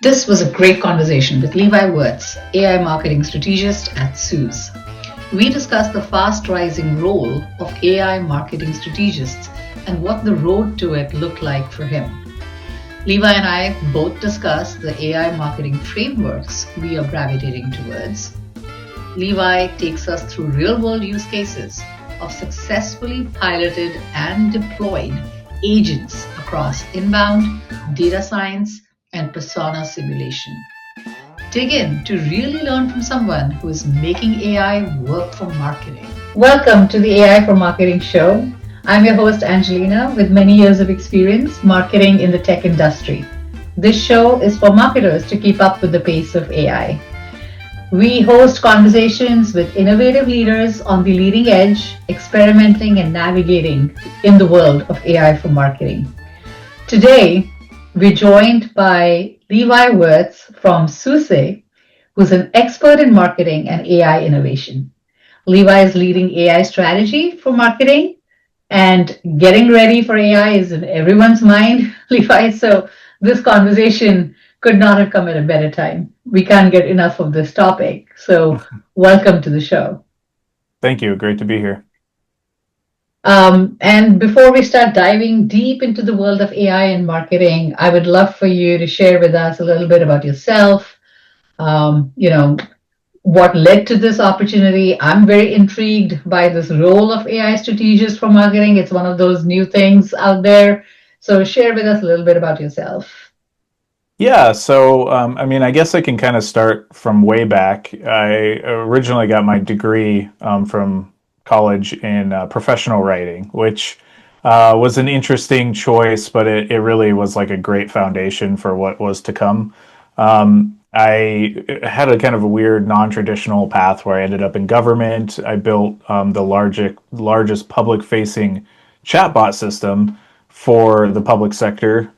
This was a great conversation with Levi Worts, AI Marketing Strategist at Suse. We discussed the fast-rising role of AI Marketing Strategists and what the road to it looked like for him. Levi and I both discussed the AI marketing frameworks we are gravitating towards. Levi takes us through real-world use cases of successfully piloted and deployed agents across inbound, data science, and persona simulation. Dig in to really learn from someone who is making AI work for marketing. Welcome to the AI for Marketing show. I'm your host, Angelina, with many years of experience marketing in the tech industry. This show is for marketers to keep up with the pace of AI. We host conversations with innovative leaders on the leading edge, experimenting and navigating in the world of AI for marketing. Today, we're joined by Levi Worts from Suse, who's an expert in marketing and AI innovation. Levi is leading AI strategy for marketing, and getting ready for AI is in everyone's mind, Levi. So this conversation could not have come at a better time. We can't get enough of this topic. So welcome to the show. Thank you. Great to be here. And before we start diving deep into the world of AI and marketing, I would love for you to share with us a little bit about yourself. What led to this opportunity. I'm very intrigued by this role of AI strategist for marketing. It's one of those new things out there. So share with us a little bit about yourself. Yeah, so I guess I can kind of start from way back. I originally got my degree from college in professional writing, which was an interesting choice, but it really was like a great foundation for what was to come. I had a kind of a weird non-traditional path where I ended up in government. I built the largest public-facing chatbot system for the public sector.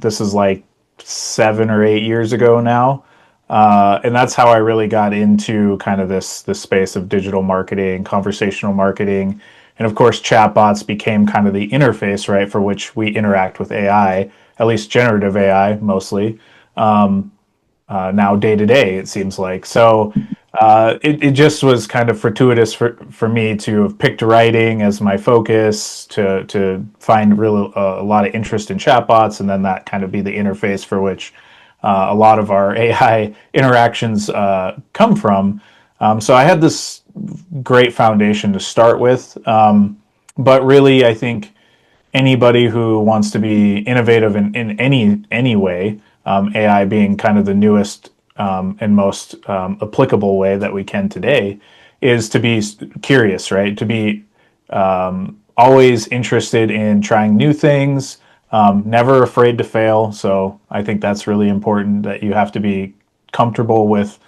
This is like 7 or 8 years ago now. And that's how I really got into kind of this space of digital marketing, conversational marketing. And of course, chatbots became kind of the interface, right, for which we interact with AI, at least generative AI mostly, now day to day, it seems like. So it just was kind of fortuitous for me to have picked writing as my focus, to find really a lot of interest in chatbots, and then that kind of be the interface for which a lot of our AI interactions come from. So I had this great foundation to start with. But really, I think anybody who wants to be innovative in any way, AI being kind of the newest and most applicable way that we can today, is to be curious, right? To be always interested in trying new things, never afraid to fail. So I think that's really important, that you have to be comfortable with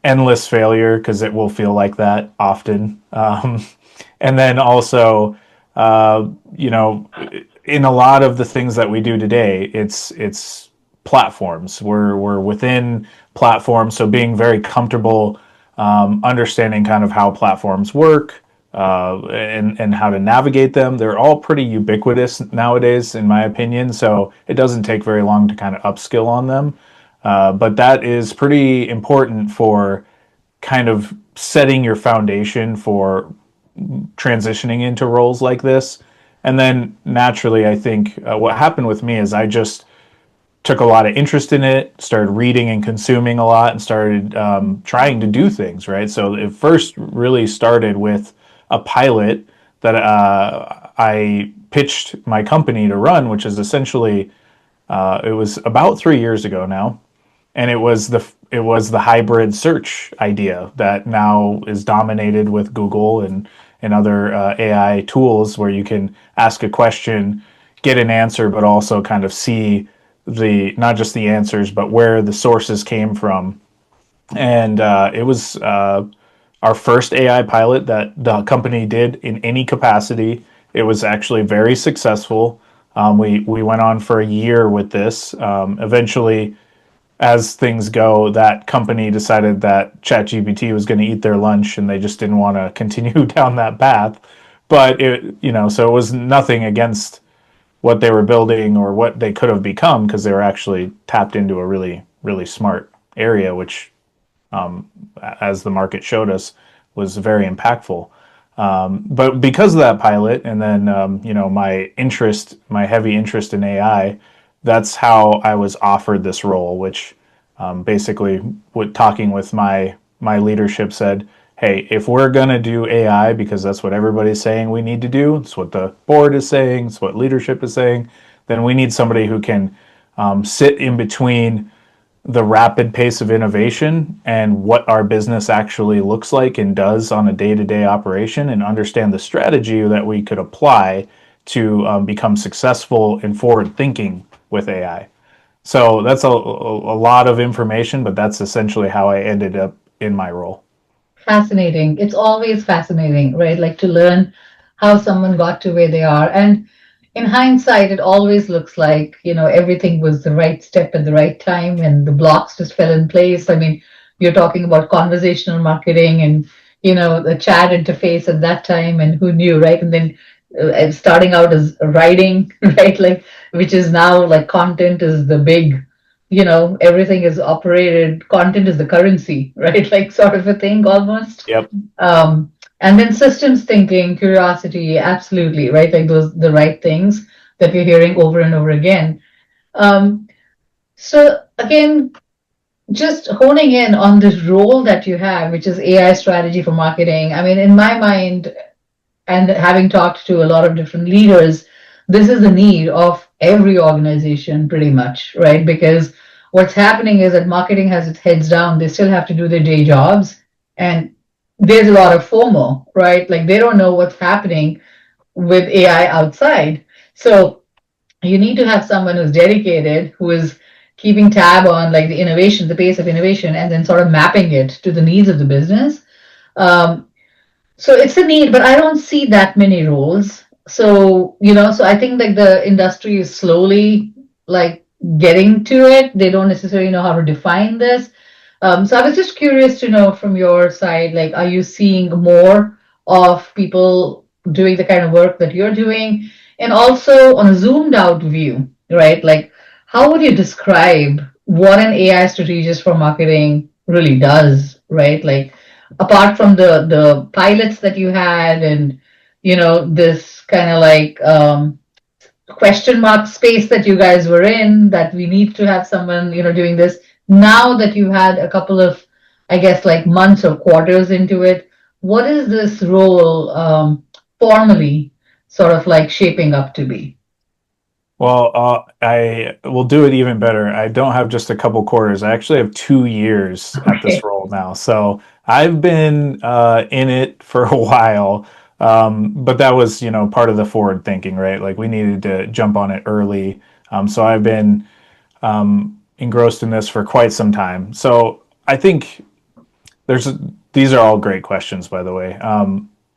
endless failure, because it will feel like that often. And then also, in a lot of the things that we do today, it's platforms. We're within platforms, so being very comfortable understanding kind of how platforms work, and how to navigate them. They're all pretty ubiquitous nowadays, in my opinion, so it doesn't take very long to kind of upskill on them. But that is pretty important for kind of setting your foundation for transitioning into roles like this. And then naturally, I think what happened with me is I just took a lot of interest in it, started reading and consuming a lot, and started trying to do things, right? So it first really started with a pilot that I pitched my company to run, which is essentially, it was about 3 years ago now, and it was the hybrid search idea that now is dominated with Google and other AI tools, where you can ask a question, get an answer, but also kind of see not just the answers, but where the sources came from. And it was our first AI pilot that the company did in any capacity. It was actually very successful. We went on for a year with this. Eventually, as things go, that company decided that ChatGPT was going to eat their lunch, and they just didn't want to continue down that path. But so it was nothing against what they were building or what they could have become, because they were actually tapped into a really really smart area, which, as the market showed us, was very impactful. But because of that pilot, and then my heavy interest in AI, that's how I was offered this role, which, basically, talking with my leadership, said, "Hey, if we're gonna do AI, because that's what everybody's saying we need to do, it's what the board is saying, it's what leadership is saying, then we need somebody who can sit in between the rapid pace of innovation and what our business actually looks like and does on a day-to-day operation, and understand the strategy that we could apply to become successful and forward thinking with AI." So that's a lot of information, but that's essentially how I ended up in my role. Fascinating. It's always fascinating, right? Like to learn how someone got to where they are. And in hindsight, it always looks like, everything was the right step at the right time and the blocks just fell in place. I mean, you're talking about conversational marketing and, the chat interface at that time, and who knew, right? And then starting out as writing, right? Like, which is now like content is the big, everything is operated, content is the currency, right? Like sort of a thing almost. Yep. Um, and then systems thinking, curiosity, absolutely, right? Like those, the right things that we're hearing over and over again. Um, so again, just honing in on this role that you have, which is AI strategy for marketing. I mean, in my mind, and having talked to a lot of different leaders, this is the need of every organization pretty much, right? Because what's happening is that marketing has its heads down, they still have to do their day jobs, and there's a lot of FOMO, right? Like they don't know what's happening with AI outside. So you need to have someone who's dedicated, who is keeping tab on like the innovation, the pace of innovation, and then sort of mapping it to the needs of the business. Um, so it's a need, but I don't see that many roles. So, so I think like the industry is slowly like getting to it. They don't necessarily know how to define this. So I was just curious to know from your side, like, are you seeing more of people doing the kind of work that you're doing? And also on a zoomed out view, right? Like, how would you describe what an AI strategist for marketing really does, right? Like, apart from the pilots that you had and, this kind of like question mark space that you guys were in, that we need to have someone, doing this. Now that you've had a couple of, I guess, like months or quarters into it, what is this role formally sort of like shaping up to be? Well, I will do it even better. I don't have just a couple quarters. I actually have 2 years at this Okay. role now. So I've been in it for a while. But that was, part of the forward thinking, right? Like we needed to jump on it early. So I've been engrossed in this for quite some time. So I think there's these are all great questions, by the way.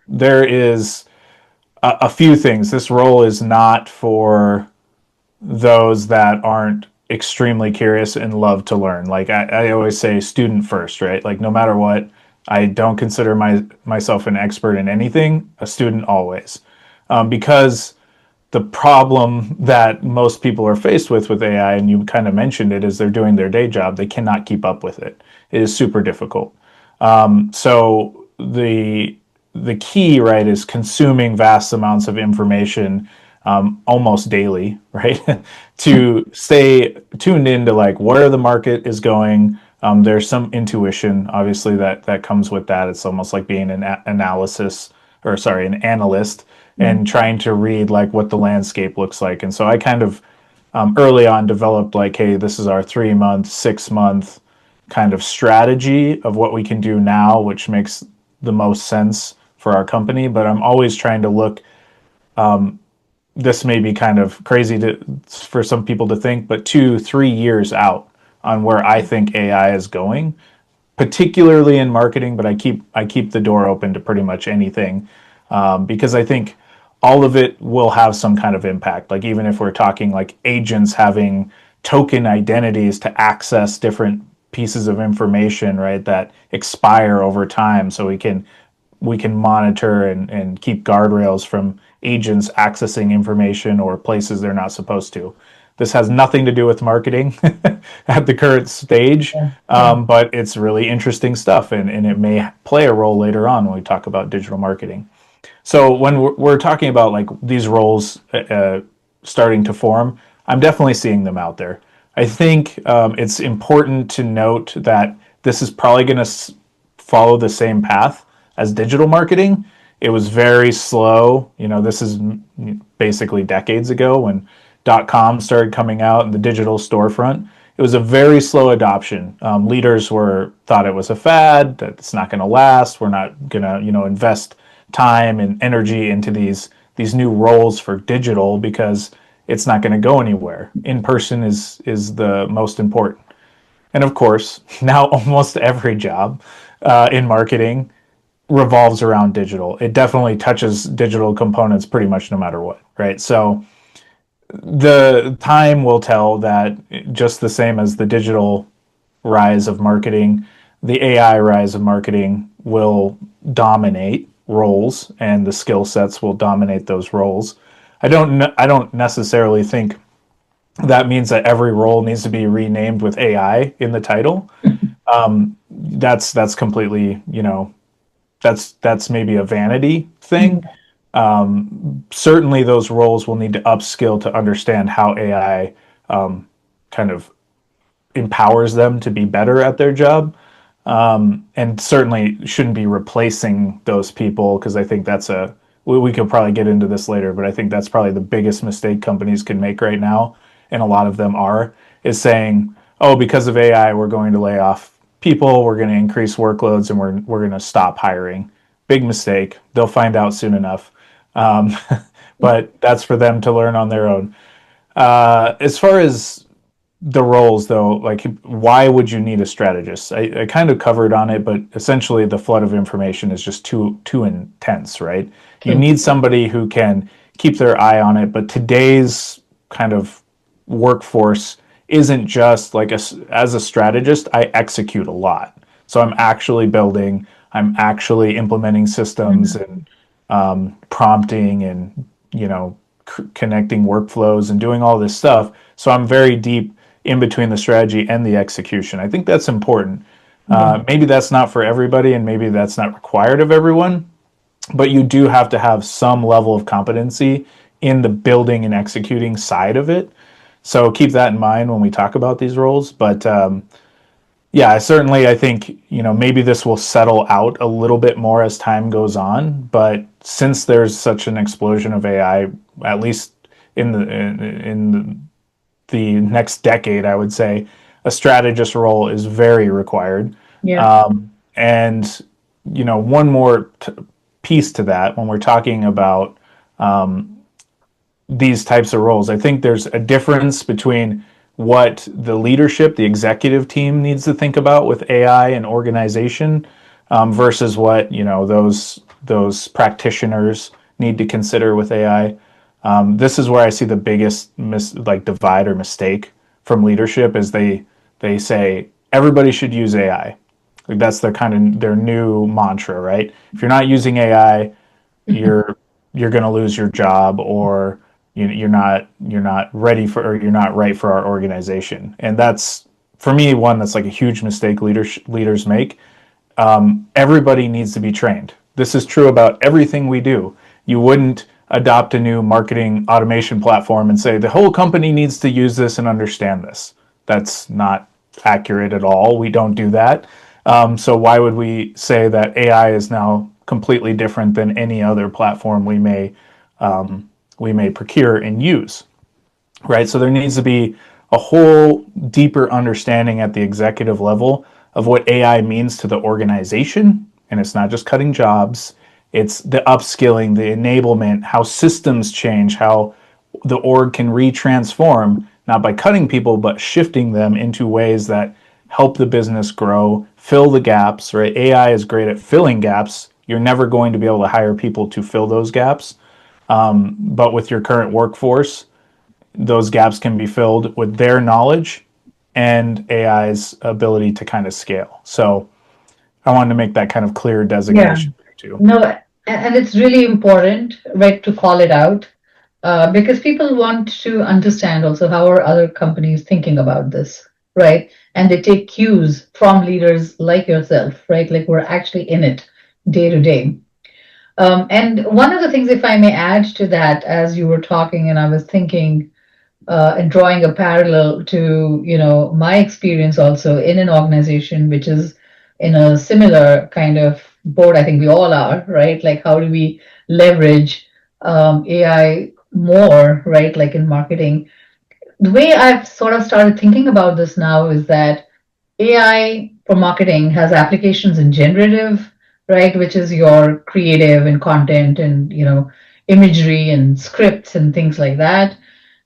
There is a few things. This role is not for those that aren't extremely curious and love to learn. Like I always say, student first, right? Like no matter what, I don't consider myself an expert in anything. A student always, because the problem that most people are faced with AI, and you kind of mentioned it, is they're doing their day job. They cannot keep up with it. It is super difficult. So the key, right, is consuming vast amounts of information, almost daily, right, to stay tuned into like where the market is going. There's some intuition, obviously, that comes with that. It's almost like being an an analyst, and trying to read like what the landscape looks like. And so I kind of, early on, developed like, hey, this is our 3 month, 6 month kind of strategy of what we can do now, which makes the most sense for our company. But I'm always trying to look. This may be kind of crazy for some people to think, but 2, 3 years out on where I think AI is going, particularly in marketing. But I keep the door open to pretty much anything, because I think all of it will have some kind of impact. Like even if we're talking like agents having token identities to access different pieces of information, right, that expire over time, so we can monitor and keep guardrails from agents accessing information or places they're not supposed to. This has nothing to do with marketing at the current stage, Yeah. Yeah. but it's really interesting stuff, and it may play a role later on when we talk about digital marketing. So when we're talking about like these roles starting to form, I'm definitely seeing them out there. I think it's important to note that this is probably going to follow the same path as digital marketing. It was very slow. You know, this is basically decades ago when .com started coming out and the digital storefront. It was a very slow adoption. Leaders were thought it was a fad, that it's not going to last. We're not going to, invest time and energy into these new roles for digital because it's not going to go anywhere. In person is the most important. And of course, now almost every job in marketing revolves around digital. It definitely touches digital components pretty much no matter what, right? So the time will tell that just the same as the digital rise of marketing, the AI rise of marketing will dominate roles and the skill sets will dominate those roles. I don't necessarily think that means that every role needs to be renamed with AI in the title. That's completely, that's maybe a vanity thing. Certainly those roles will need to upskill to understand how AI kind of empowers them to be better at their job. And certainly shouldn't be replacing those people because I think that's we could probably get into this later, but I think that's probably the biggest mistake companies can make right now, and a lot of them is saying, oh, because of AI, we're going to lay off people, we're going to increase workloads, and we're going to stop hiring. Big mistake. They'll find out soon enough. Um, but that's for them to learn on their own. As far as the roles though, like why would you need a strategist? I kind of covered on it, but essentially the flood of information is just too intense, right? You True. need somebody who can keep their eye on it, but today's kind of workforce isn't just like as a strategist, I execute a lot. So I'm actually building, I'm actually implementing systems Mhm. and prompting and connecting workflows and doing all this stuff. So I'm very deep in between the strategy and the execution. I think that's important. Yeah. Maybe that's not for everybody, and maybe that's not required of everyone, but you do have to have some level of competency in the building and executing side of it. So keep that in mind when we talk about these roles. But yeah, certainly I think, maybe this will settle out a little bit more as time goes on. But since there's such an explosion of AI, at least in the next decade, I would say a strategist role is very required. Yeah. And one more piece to that when we're talking about these types of roles. I think there's a difference between what the leadership, the executive team needs to think about with AI and organization versus what those practitioners need to consider with AI. This is where I see the biggest divide or mistake from leadership is they say everybody should use AI. Like that's their new mantra, right? If you're not using AI, you're you're going to lose your job, or you're not ready for, or you're not right for our organization. And that's, for me, one that's like a huge mistake leaders make. Everybody needs to be trained. This is true about everything we do. You wouldn't adopt a new marketing automation platform and say the whole company needs to use this and understand this. That's not accurate at all. We don't do that. So why would we say that AI is now completely different than any other platform we may procure and use? Right? So there needs to be a whole deeper understanding at the executive level of what AI means to the organization. And it's not just cutting jobs, it's the upskilling, the enablement, how systems change, how the org can retransform, not by cutting people, but shifting them into ways that help the business grow, fill the gaps, right? AI is great at filling gaps. You're never going to be able to hire people to fill those gaps. But with your current workforce, those gaps can be filled with their knowledge and AI's ability to kind of scale. So I wanted to make that kind of clear Yeah. designation there too. No, and it's really important, right, to call it out. because people want to understand also how are other companies thinking about this, right? And they take cues from leaders like yourself, right? Like we're actually in it day to day. And one of the things, if I may add to that, as you were talking, and I was thinking and drawing a parallel to my experience also in an organization which is in a similar kind of board. I think we all are, right? Like how do we leverage AI more, right? Like in marketing. The way I've sort of started thinking about this now is that AI for marketing has applications in generative, right, which is your creative and content and imagery and scripts and things like that.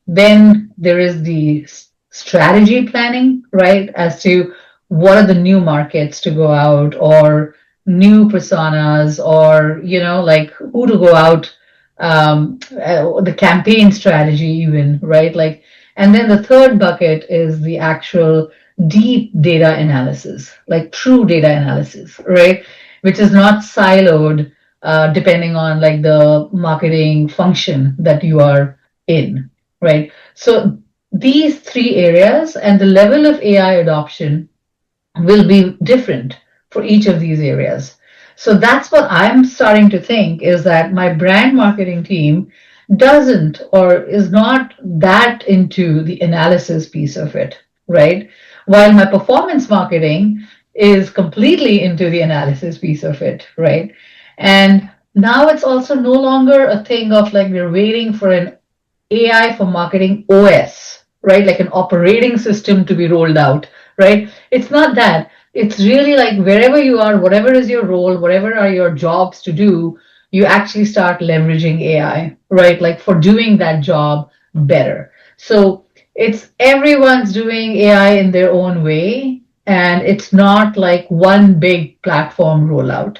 Then there is the strategy planning, right, as to what are the new markets to go out or new personas or, like who to go out, the campaign strategy, even, right? Like, and then the third bucket is the actual deep data analysis, like true data analysis, right? Which is not siloed, depending on like the marketing function that you are in, right? So these three areas and the level of AI adoption will be different for each of these areas. So that's what I'm starting to think is that my brand marketing team doesn't or is not that into the analysis piece of it, right? While my performance marketing is completely into the analysis piece of it, right? And now it's also no longer a thing of like we're waiting for an AI for marketing OS, right? Like an operating system to be rolled out, right? It's not that. It's really like wherever you are, whatever is your role, whatever are your jobs to do, you actually start leveraging AI, right? Like for doing that job better. So it's everyone's doing AI in their own way, and it's not like one big platform rollout.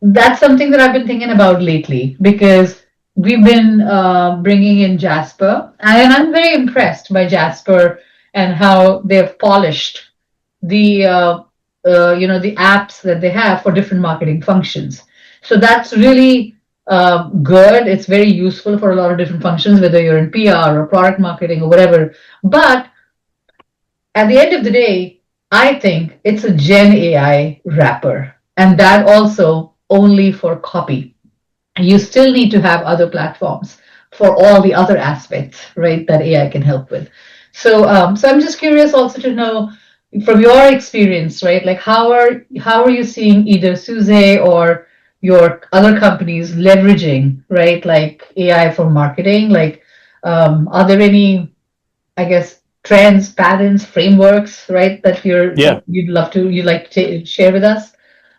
That's something that I've been thinking about lately because we've been bringing in Jasper, and I'm very impressed by Jasper and how they've polished the the apps that they have for different marketing functions. So that's really good. It's very useful for a lot of different functions, whether you're in PR or product marketing or whatever. But at the end of the day, I think it's a Gen AI wrapper, and that also only for copy. You still need to have other platforms for all the other aspects, right, that AI can help with. So I'm just curious also to know from your experience, right, like how are you seeing either Suse or your other companies leveraging, right, like AI for marketing? Like, are there any, I guess, trends, patterns, frameworks, right, that Yeah. you'd like to share with us?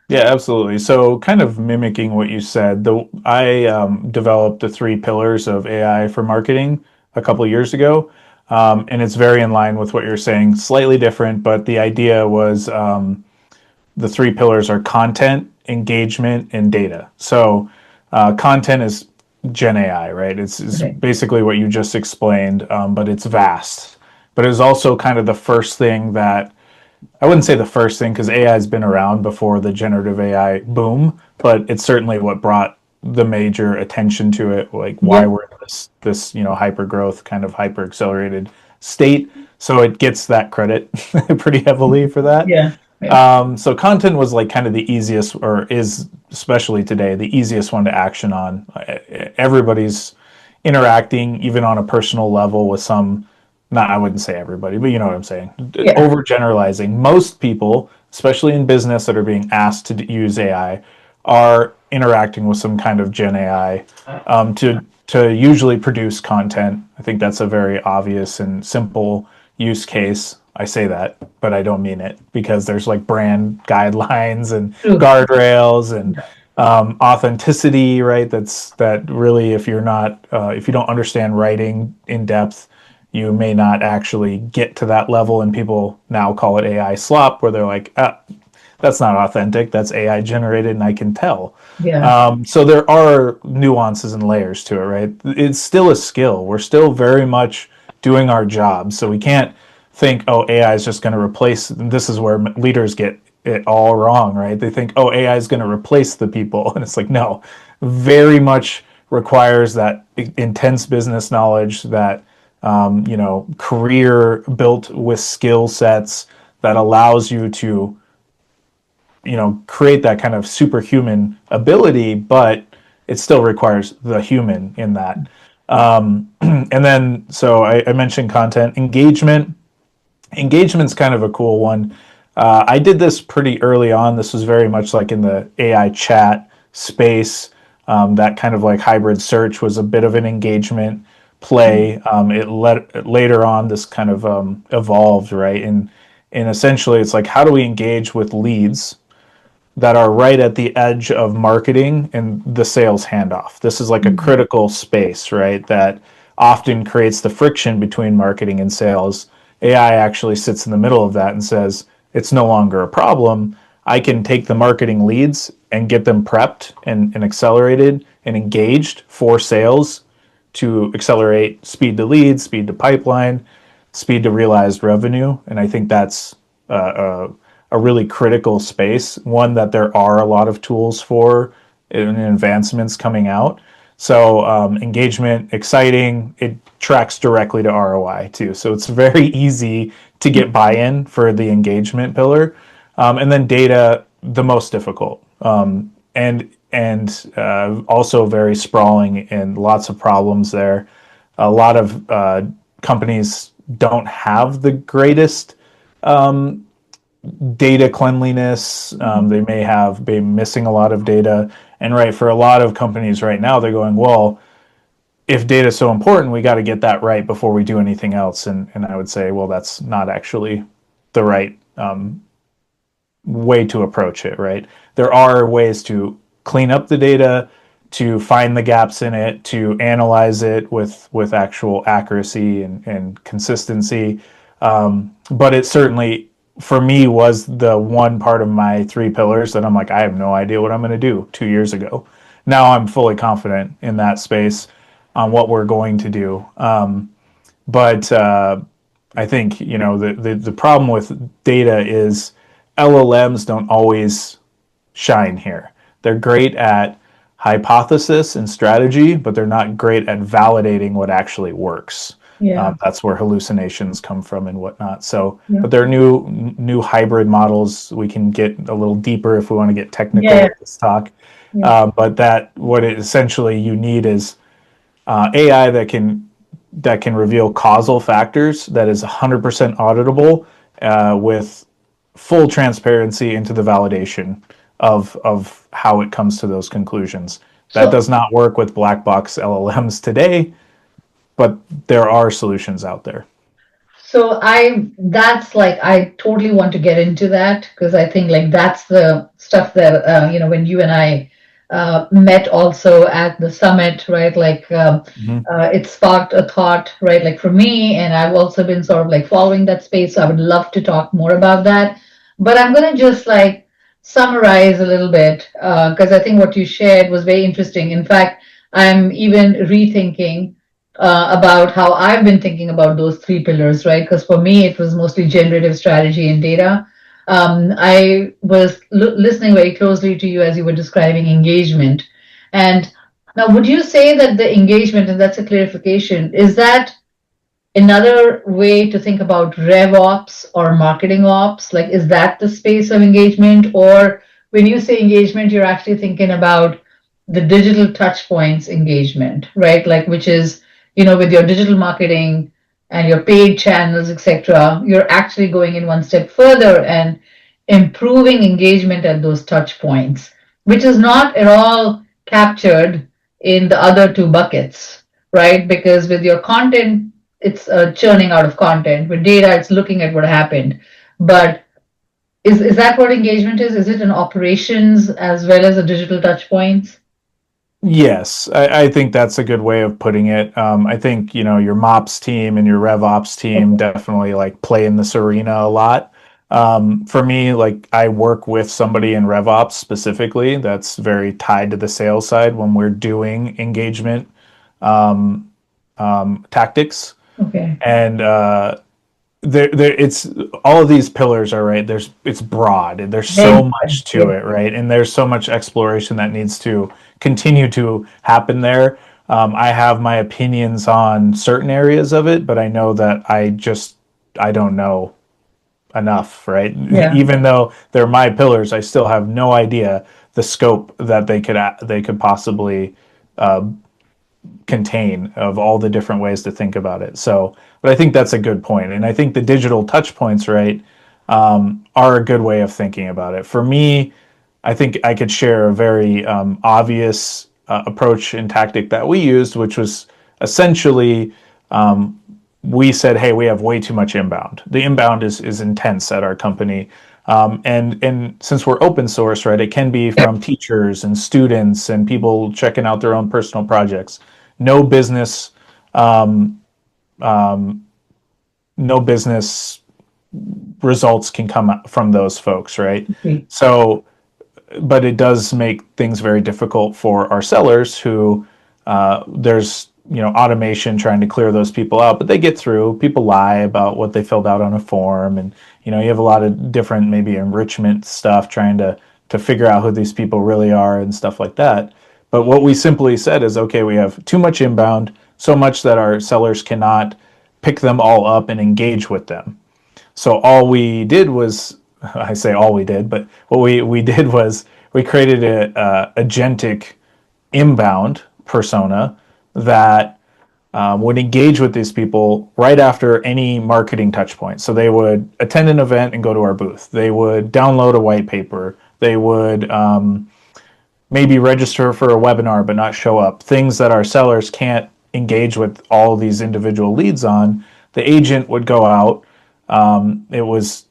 Yeah, absolutely. So, kind of mimicking what you said, I developed the three pillars of AI for marketing a couple of years ago, and it's very in line with what you're saying. Slightly different, but the idea was the three pillars are content, engagement, and data. So, content is Gen AI, right? It's Okay. basically what you just explained, but it's vast. But it was also kind of the first thing that I wouldn't say the first thing because AI has been around before the generative AI boom, but it's certainly what brought the major attention to it, like why Yep. we're in this hyper growth kind of hyper accelerated state. So it gets that credit pretty heavily for that. Yeah. Yeah. So content was like kind of the easiest, or is especially today the easiest one to action on. Everybody's interacting, even on a personal level, with some. Not, I wouldn't say everybody, but you know what I'm saying. Yeah. Overgeneralizing. Most people, especially in business that are being asked to use AI, are interacting with some kind of Gen AI to usually produce content. I think that's a very obvious and simple use case. I say that, but I don't mean it because there's like brand guidelines and True. guardrails and authenticity, right? That really, if you're not, if you don't understand writing in depth, you may not actually get to that level. And people now call it AI slop, where they're like, that's not authentic. That's AI generated, and I can tell. Yeah. So there are nuances and layers to it, right? It's still a skill. We're still very much doing our job. So we can't think, oh, AI is just going to replace. This is where leaders get it all wrong, right? They think, oh, AI is going to replace the people. And it's like, no, very much requires that intense business knowledge, that career built with skill sets that allows you to create that kind of superhuman ability, but it still requires the human in that. And then, so I mentioned content engagement. Engagement's kind of a cool one. I did this pretty early on. This was very much like in the AI chat space. That kind of like hybrid search was a bit of an engagement play. Later on, this kind of evolved, right? And essentially, it's like, how do we engage with leads that are right at the edge of marketing and the sales handoff? This is like a critical space, right? That often creates the friction between marketing and sales. AI actually sits in the middle of that and says, it's no longer a problem. I can take the marketing leads and get them prepped and accelerated and engaged for sales to accelerate speed to lead, speed to pipeline, speed to realized revenue. And I think that's a really critical space, one that there are a lot of tools for and advancements coming out. So engagement, exciting. It tracks directly to ROI too. So it's very easy to get buy-in for the engagement pillar. And then data, the most difficult. And also very sprawling and lots of problems there. A lot of companies don't have the greatest data cleanliness. They may have been missing a lot of data. And right, for a lot of companies right now, they're going, well, if data is so important, we got to get that right before we do anything else. And I would say, well, that's not actually the right way to approach it, right? There are ways to clean up the data, to find the gaps in it, to analyze it with actual accuracy and consistency. But it certainly, for me, was the one part of my three pillars that I'm like, I have no idea what I'm going to do 2 years ago. Now I'm fully confident in that space on what we're going to do. But I think the problem with data is LLMs don't always shine here. They're great at hypothesis and strategy, but they're not great at validating what actually works. Yeah. That's where hallucinations come from and whatnot. So, Yeah. but there are new hybrid models. We can get a little deeper if we want to get technical Yeah. with this talk. Yeah. But what it essentially you need is AI that can reveal causal factors, that is 100% auditable, with full transparency into the validation of how it comes to those conclusions. That So does not work with black box LLMs today, but there are solutions out there. So that's like, I totally want to get into that because I think like that's the stuff that, when you and I met also at the summit, right? Like Mm-hmm. it sparked a thought, right? Like for me, and I've also been sort of like following that space. So I would love to talk more about that. But I'm going to just like summarize a little bit because I think what you shared was very interesting. In fact, I'm even rethinking about how I've been thinking about those three pillars, right? Because for me, it was mostly generative strategy and data. I was listening very closely to you as you were describing engagement. And now, would you say that the engagement, and that's a clarification, is that another way to think about rev ops or marketing ops? Like, is that the space of engagement? Or when you say engagement, you're actually thinking about the digital touch points engagement, right? Like, which is, with your digital marketing and your paid channels, etc., you're actually going in one step further and improving engagement at those touch points, which is not at all captured in the other two buckets, right? Because with your content, it's churning out of content. With data, it's looking at what happened. But is that what engagement is? Is it in operations as well as the digital touch points? Yes, I think that's a good way of putting it. I think your MOPS team and your RevOps team Okay. definitely like play in this arena a lot. For me, like I work with somebody in RevOps specifically that's very tied to the sales side when we're doing engagement tactics, Okay. and it's all of these pillars are right. It's broad and there's Very so good. much to Yes. it, right? And there's so much exploration that needs to continue to happen there. I have my opinions on certain areas of it, but I know that I don't know enough, right? Yeah. Even though they're my pillars, I still have no idea the scope that they could possibly contain of all the different ways to think about it. So, but I think that's a good point, and I think the digital touch points, right, are a good way of thinking about it. For me, I think I could share a very obvious approach and tactic that we used, which was essentially we said, hey, we have way too much inbound. The inbound is intense at our company. And since we're open source, right, it can be from teachers and students and people checking out their own personal projects. No business, no business results can come from those folks, right? Okay. So, but it does make things very difficult for our sellers who there's automation trying to clear those people out, but they get through. People lie about what they filled out on a form, and you have a lot of different maybe enrichment stuff trying to figure out who these people really are and stuff like that. But what we simply said is, okay, we have too much inbound, so much that our sellers cannot pick them all up and engage with them. So all we did was, I say all we did, but what we did was we created a agentic inbound persona that would engage with these people right after any marketing touch point. So they would attend an event and go to our booth. They would download a white paper. They would maybe register for a webinar but not show up. Things that our sellers can't engage with all these individual leads on. The agent would go out. It was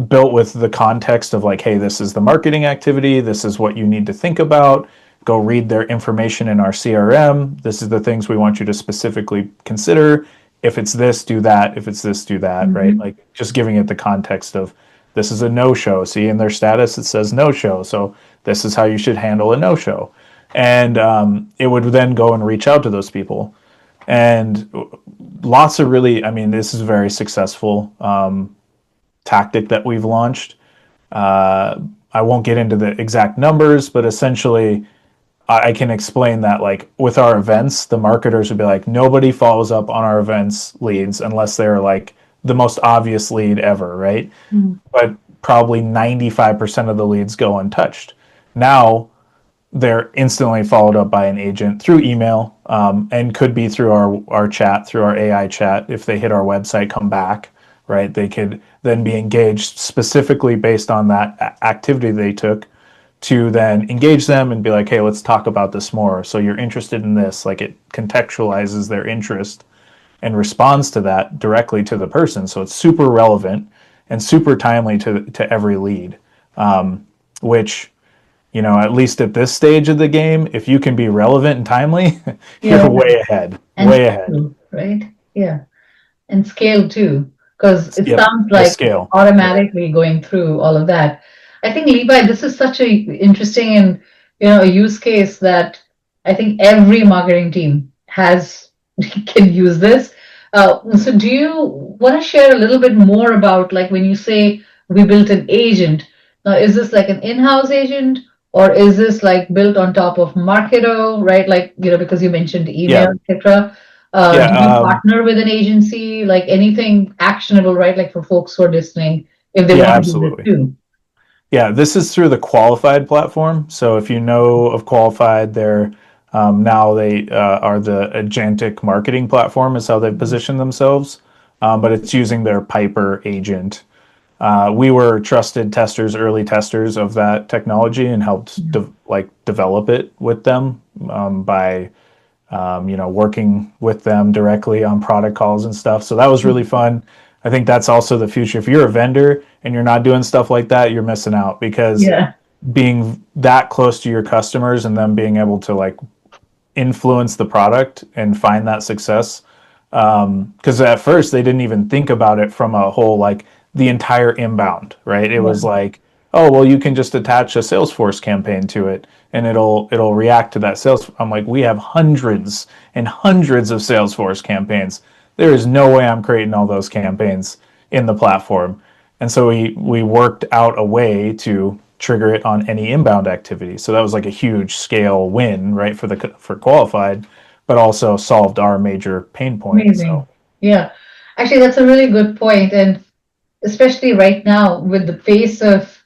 built with the context of like, hey, this is the marketing activity. This is what you need to think about. Go read their information in our CRM. This is the things we want you to specifically consider. If it's this, do that. If it's this, do that, right? Mhm. Like just giving it the context of this is a no-show. See, in their status, it says no-show. So this is how you should handle a no-show. And it would then go and reach out to those people. And lots of really, I mean, this is a very successful tactic that we've launched. I won't get into the exact numbers, but essentially, I can explain that like with our events, the marketers would be like, nobody follows up on our events leads unless they're like the most obvious lead ever, right? Mm. But probably 95% of the leads go untouched. Now they're instantly followed up by an agent through email, and could be through our chat, through our AI chat. If they hit our website, come back, right? They could then be engaged specifically based on that activity they took to then engage them and be like, hey, let's talk about this more. So you're interested in this, like it contextualizes their interest and responds to that directly to the person. So it's super relevant and super timely to every lead, which, at least at this stage of the game, if you can be relevant and timely, Yeah. you're way ahead, And way ahead. scale, right? Yeah. And scale too, because it Yep, sounds the like it's scale. Yeah, automatically going through all of that. I think, Levi, this is such a interesting and a use case that I think every marketing team has can use this. So do you want to share a little bit more about like when you say we built an agent? Now, is this like an in-house agent or is this like built on top of Marketo, right? Like, because you mentioned email, yeah, etc. yeah, Do you partner with an agency, like anything actionable, right? Like for folks who are listening, if they yeah, want to do this absolutely. too. Yeah, this is through the Qualified platform. So if you know of Qualified, they're now they are the Agentic Marketing platform is how they've positioned themselves. But it's using their Piper agent. We were trusted testers, early testers of that technology, and helped develop it with them by working with them directly on product calls and stuff. So that was really fun. I think that's also the future. If you're a vendor and you're not doing stuff like that, you're missing out because Yeah, being that close to your customers and them being able to like influence the product and find that success. Because at first they didn't even think about it from a whole like the entire inbound, right? It yeah, was like, oh well, you can just attach a Salesforce campaign to it and it'll react to that sales. I'm like, we have hundreds and hundreds of Salesforce campaigns. there is no way I'm creating all those campaigns in the platform. And so we worked out a way to trigger it on any inbound activity. So that was like a huge scale win, right, for qualified, but also solved our major pain point. So Amazing. Yeah. Actually, that's a really good point. And especially right now with the pace of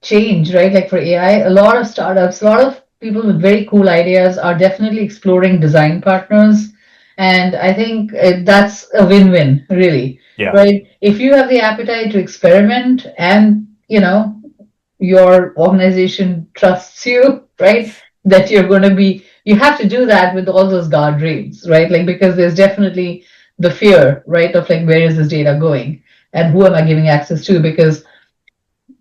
change, right? Like for AI, a lot of startups, a lot of people with very cool ideas are definitely exploring design partners. And I think that's a win-win, really, yeah, right? If you have the appetite to experiment and, your organization trusts you, right? That you're going to be, you have to do that with all those guardrails, right? Like, because there's definitely the fear, right? Of like, where is this data going? And who am I giving access to? Because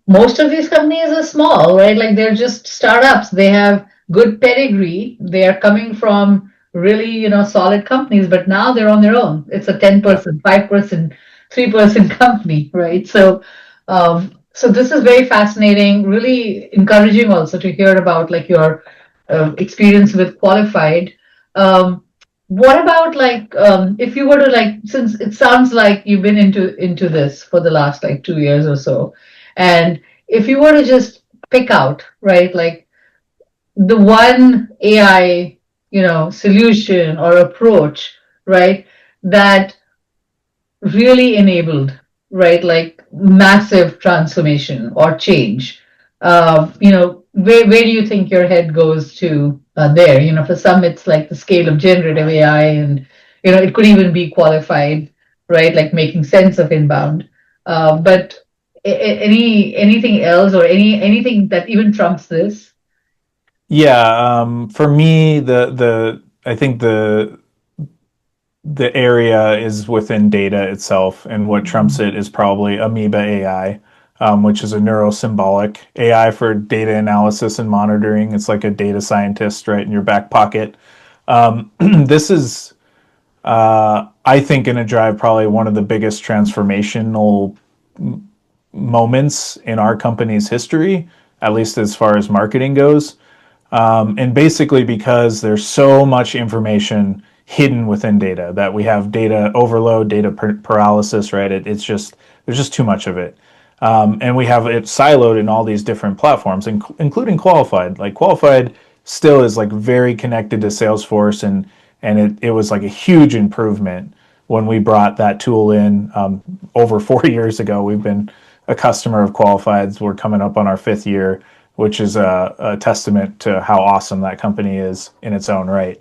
most of these companies are small, right? Like they're just startups. They have good pedigree. They are coming from really, solid companies, but now they're on their own. It's a 10 yeah. person, 5 person, 3 person company, right? So this is very fascinating, really encouraging also to hear about like your experience with qualified. Um, what about like if you were to like, since it sounds like you've been into this for the last like 2 years or so, and if you were to just pick out, right, like the one AI, solution or approach, right, that really enabled, right, like massive transformation or change, where do you think your head goes to there? For some, it's like the scale of generative AI, and, it could even be qualified, right, like making sense of inbound. But anything else or anything that even trumps this? Yeah, for me, the I think the area is within data itself, and what trumps it is probably Amoeba AI, which is a neurosymbolic AI for data analysis and monitoring. It's like a data scientist right in your back pocket. This is, I think, going to drive probably one of the biggest transformational moments in our company's history, at least as far as marketing goes. And basically because there's so much information hidden within data that we have data overload, data paralysis, right? It's just, there's just too much of it. And we have it siloed in all these different platforms, including Qualified. Like Qualified still is like very connected to Salesforce, and it was like a huge improvement when we brought that tool in over 4 years ago. We've been a customer of Qualifieds. We're coming up on our 5th year, which is a testament to how awesome that company is in its own right.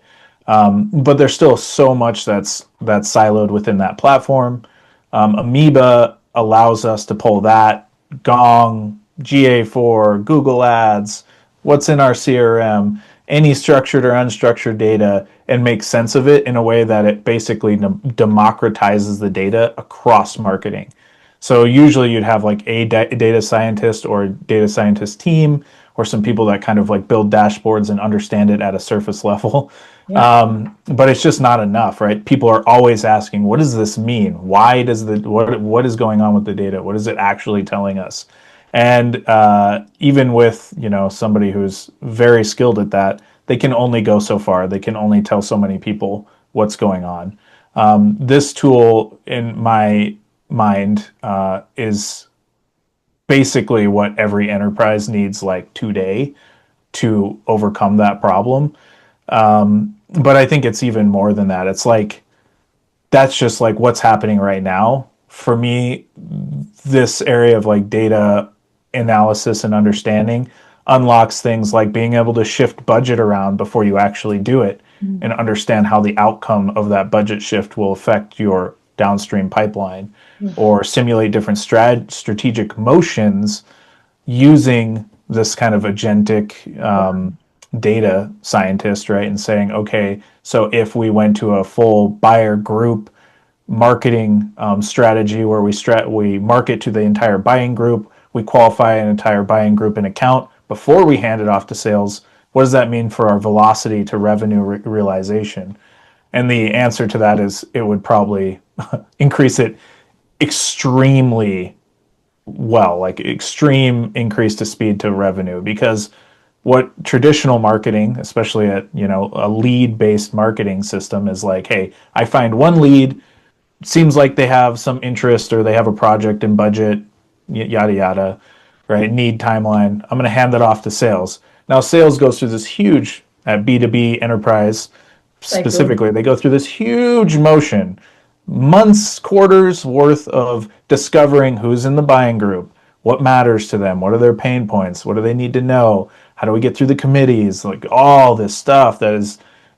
But there's still so much that's siloed within that platform. Amoeba allows us to pull that, Gong, GA4, Google Ads, what's in our CRM, any structured or unstructured data, and make sense of it in a way that it basically democratizes the data across marketing. So usually you'd have like a data scientist or a data scientist team, or some people that kind of like build dashboards and understand it at a surface level. Yeah. But it's just not enough, right? People are always asking, what does this mean? Why does what is going on with the data? What is it actually telling us? And even with somebody who's very skilled at that, they can only go so far. They can only tell so many people what's going on. This tool, in my mind, is basically what every enterprise needs like today to overcome that problem. But I think it's even more than that. It's like that's just like what's happening right now. For me, this area of like data analysis and understanding unlocks things like being able to shift budget around before you actually do it, and understand how the outcome of that budget shift will affect your downstream pipeline, or simulate different strategic motions using this kind of agentic data scientist, right? And saying, okay, so if we went to a full buyer group marketing strategy where we market to the entire buying group, we qualify an entire buying group and account before we hand it off to sales. What does that mean for our velocity to revenue realization? And the answer to that is it would probably increase it extremely well, like extreme increase to speed to revenue. Because what traditional marketing, especially at a lead based marketing system, is like, hey, I find one lead, seems like they have some interest or they have a project and budget, yada yada, right? Need timeline. I'm going to hand that off to sales. Now, sales goes through this huge at B2B enterprise Cycle. specifically. They go through this huge motion, months, quarters worth of discovering who's in the buying group, what matters to them, what are their pain points, what do they need to know, how do we get through the committees, like all this stuff that is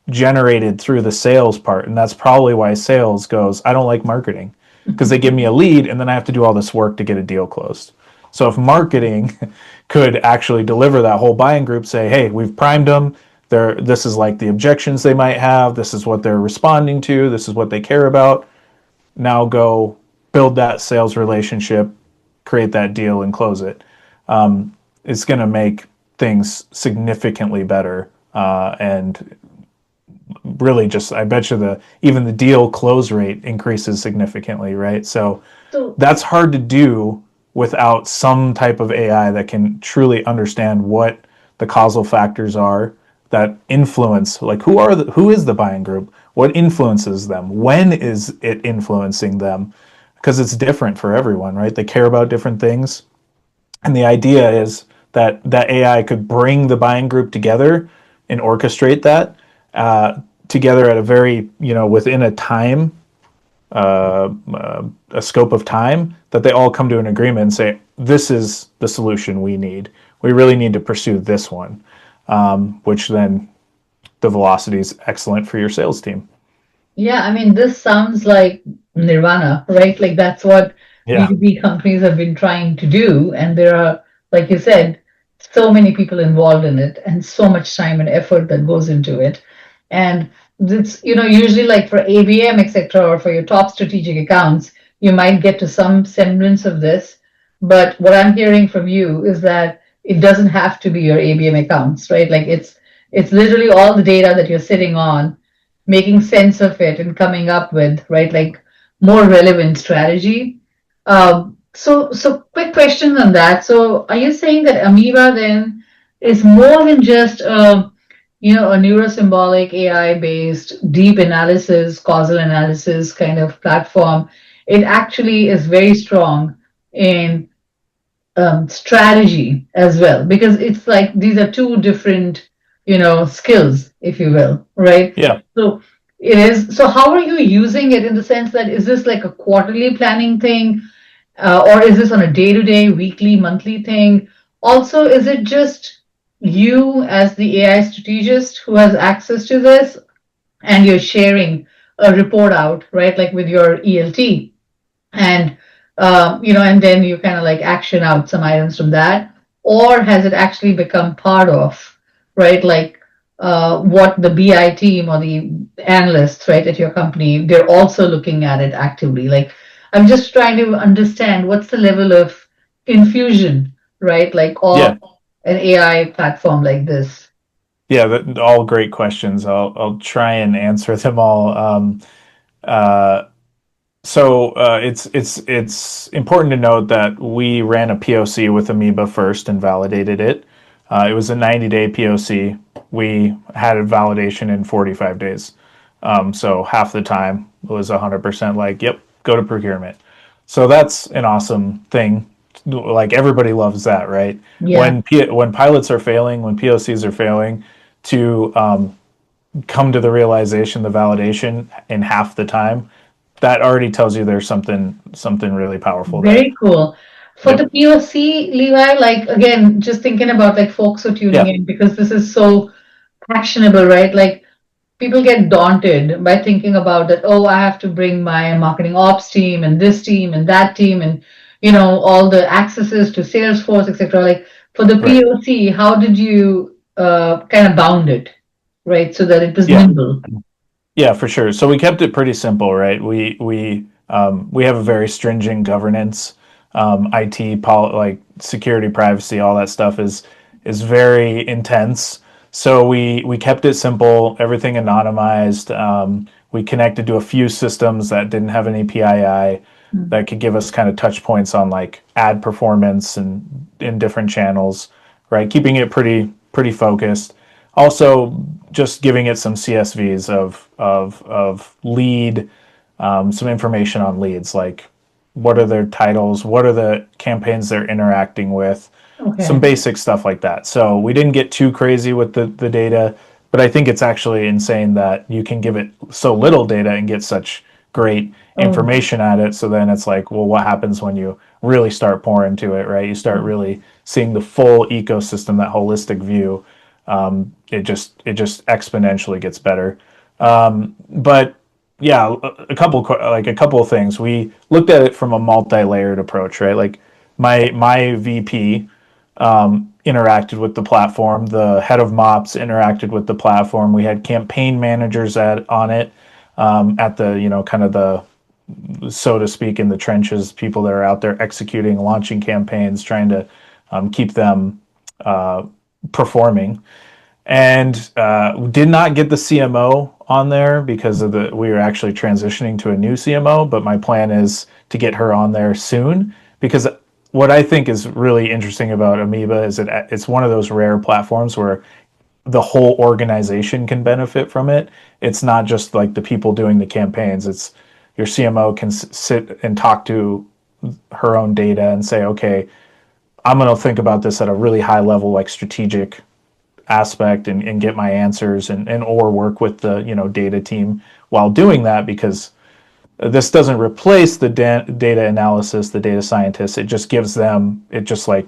generated through the sales part. And that's probably why sales goes, I don't like marketing, because they give me a lead and then I have to do all this work to get a deal closed. So if marketing could actually deliver that whole buying group, say, hey, we've primed them, this is like the objections they might have, this is what they're responding to, this is what they care about, now go build that sales relationship, create that deal and close it. It's going to make things significantly better, and really just, I bet you even the deal close rate increases significantly, right? So So, that's hard to do without some type of AI that can truly understand what the causal factors are that influence, like who is the buying group, what influences them, when is it influencing them, because it's different for everyone, right? They care about different things, and the idea is that that AI could bring the buying group together and orchestrate that together at a very, within a time, a scope of time, that they all come to an agreement and say, this is the solution we need. We really need to pursue this one, which then the velocity is excellent for your sales team. yeah, I mean, this sounds like nirvana, right? Like that's what Yeah. B2B companies have been trying to do. And there are, like you said, so many people involved in it and so much time and effort that goes into it. And it's, usually like for ABM, etc., or for your top strategic accounts, you might get to some semblance of this. But what I'm hearing from you is that it doesn't have to be your ABM accounts, right? Like it's literally all the data that you're sitting on, making sense of it and coming up with, right, like more relevant strategy. So quick question on that. So are you saying that Amoeba then is more than just a neurosymbolic AI based deep analysis, causal analysis kind of platform? It actually is very strong in strategy as well, because it's like these are two different skills, if you will, right? Yeah. So it is. So how are you using it, in the sense that is this like a quarterly planning thing, or is this on a day-to-day, weekly, monthly thing? Also, is it just you as the AI strategist who has access to this, and you're sharing a report out, right, like with your ELT, and and then you kind of like action out some items from that? Or has it actually become part of, right, like what the BI team or the analysts, right, at your company, they're also looking at it actively? Like, I'm just trying to understand what's the level of infusion, right, like of Yeah. an AI platform like this. Yeah. All great questions. I'll try and answer them all. Uh, it's important to note that we ran a POC with Amoeba first and validated it. It was a 90-day POC. We had a validation in 45 days. So half the time it was 100% like, yep, go to procurement. So that's an awesome thing. Like everybody loves that, right? Yeah, When pilots are failing, when POCs are failing, to come to the realization, the validation in half the time, that already tells you there's something really powerful there. very cool. For the Yep. POC, Levi, like again, just thinking about like folks who are tuning Yeah. in, because this is so actionable, right? Like people get daunted by thinking about that, oh, I have to bring my marketing ops team and this team and that team and all the accesses to Salesforce, etc. Like for the Right. POC, how did you kind of bound it, right? So that it was Yeah. nimble. Yeah, for sure. So we kept it pretty simple, right? We have a very stringent governance, IT, like security, privacy, all that stuff is very intense. So we kept it simple, everything anonymized. We connected to a few systems that didn't have any PII that could give us kind of touch points on like ad performance and in different channels, right? Keeping it pretty focused. Also, just giving it some CSVs of lead some information on leads, like what are their titles, what are the campaigns they're interacting with, some Okay. basic stuff like that. So we didn't get too crazy with the data, but I think it's actually insane that you can give it so little data and get such great Oh, information at it. So then it's like, well, what happens when you really start pouring into it, right? You start really seeing the full ecosystem, that holistic view. It just exponentially gets better. But yeah, a couple of things. We looked at it from a multi-layered approach, right? Like my VP interacted with the platform. The head of MOPS interacted with the platform. We had campaign managers on it, at the, kind of the, so to speak, in the trenches, people that are out there executing, launching campaigns, trying to keep them performing. And did not get the CMO on there because we were actually transitioning to a new CMO. But my plan is to get her on there soon, because what I think is really interesting about Amoeba is it's one of those rare platforms where the whole organization can benefit from it. It's not just like the people doing the campaigns. It's your CMO can sit and talk to her own data and say, okay, I'm going to think about this at a really high level, like strategic aspect, and get my answers, and or work with the data team while doing that, because this doesn't replace the data analysis, the data scientists. It just gives them, it just like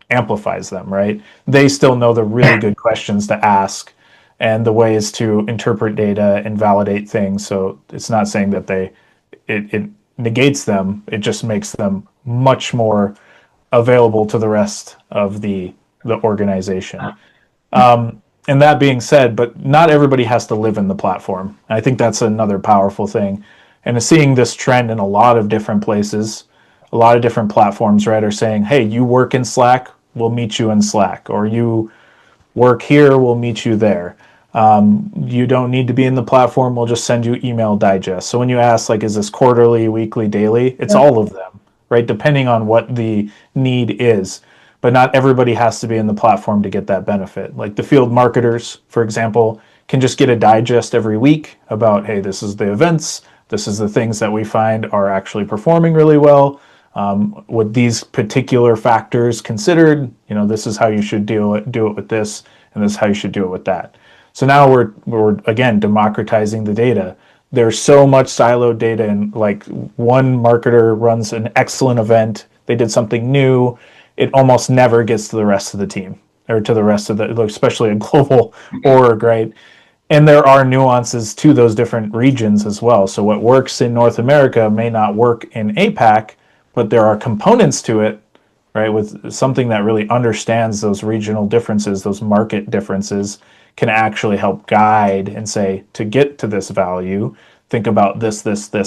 amplifies them, right? They still know the really good questions to ask and the ways to interpret data and validate things. So it's not saying that it negates them. It just makes them much more available to the rest of the organization. And that being said, but not everybody has to live in the platform. I think that's another powerful thing. And seeing this trend in a lot of different places, a lot of different platforms, right, are saying, hey, you work in Slack, we'll meet you in Slack. Or you work here, we'll meet you there. You don't need to be in the platform, we'll just send you email digest. So when you ask, like, is this quarterly, weekly, daily? It's yep. all of them, right? Depending on what the need is. But not everybody has to be in the platform to get that benefit. Like the field marketers, for example, can just get a digest every week about, hey, this is the events, this is the things that we find are actually performing really well. With these particular factors considered, this is how you should do it with this, and this is how you should do it with that. So now we're again democratizing the data. There's so much siloed data, and like one marketer runs an excellent event, they did something new, it almost never gets to the rest of the team, or to the rest of the, especially a global org, right? And there are nuances to those different regions as well. So what works in North America may not work in APAC, but there are components to it, right? With something that really understands those regional differences, those market differences, can actually help guide and say, to get to this value, think about this,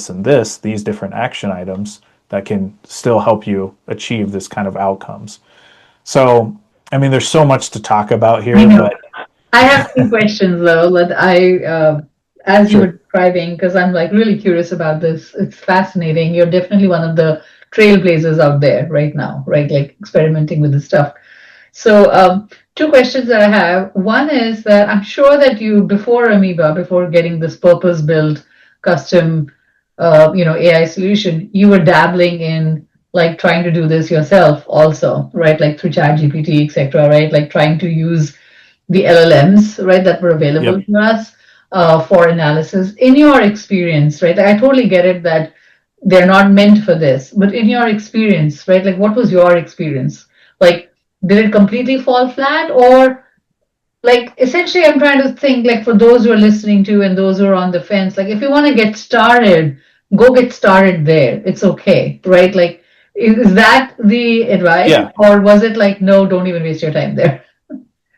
and this, these different action items that can still help you achieve this kind of outcomes. So, I mean, there's so much to talk about I here, know. but I have some questions though that as you were sure. describing, because I'm like really curious about this. It's fascinating. You're definitely one of the trailblazers out there right now, right? Like experimenting with this stuff. So, two questions that I have. One is that I'm sure that you, before Amoeba, before getting this purpose-built custom, AI solution, you were dabbling in like trying to do this yourself also, right? Like through ChatGPT, etc., right? Like trying to use the LLMs, right, that were available Yep. to us for analysis. In your experience, right? I totally get it that they're not meant for this, but in your experience, right? Like, what was your experience? Like, did it completely fall flat, or like essentially, I'm trying to think like for those who are listening to and those who are on the fence, like if you want to get started, go get started there. It's okay, right? Like, is that the advice, Yeah. or was it like, no, don't even waste your time there?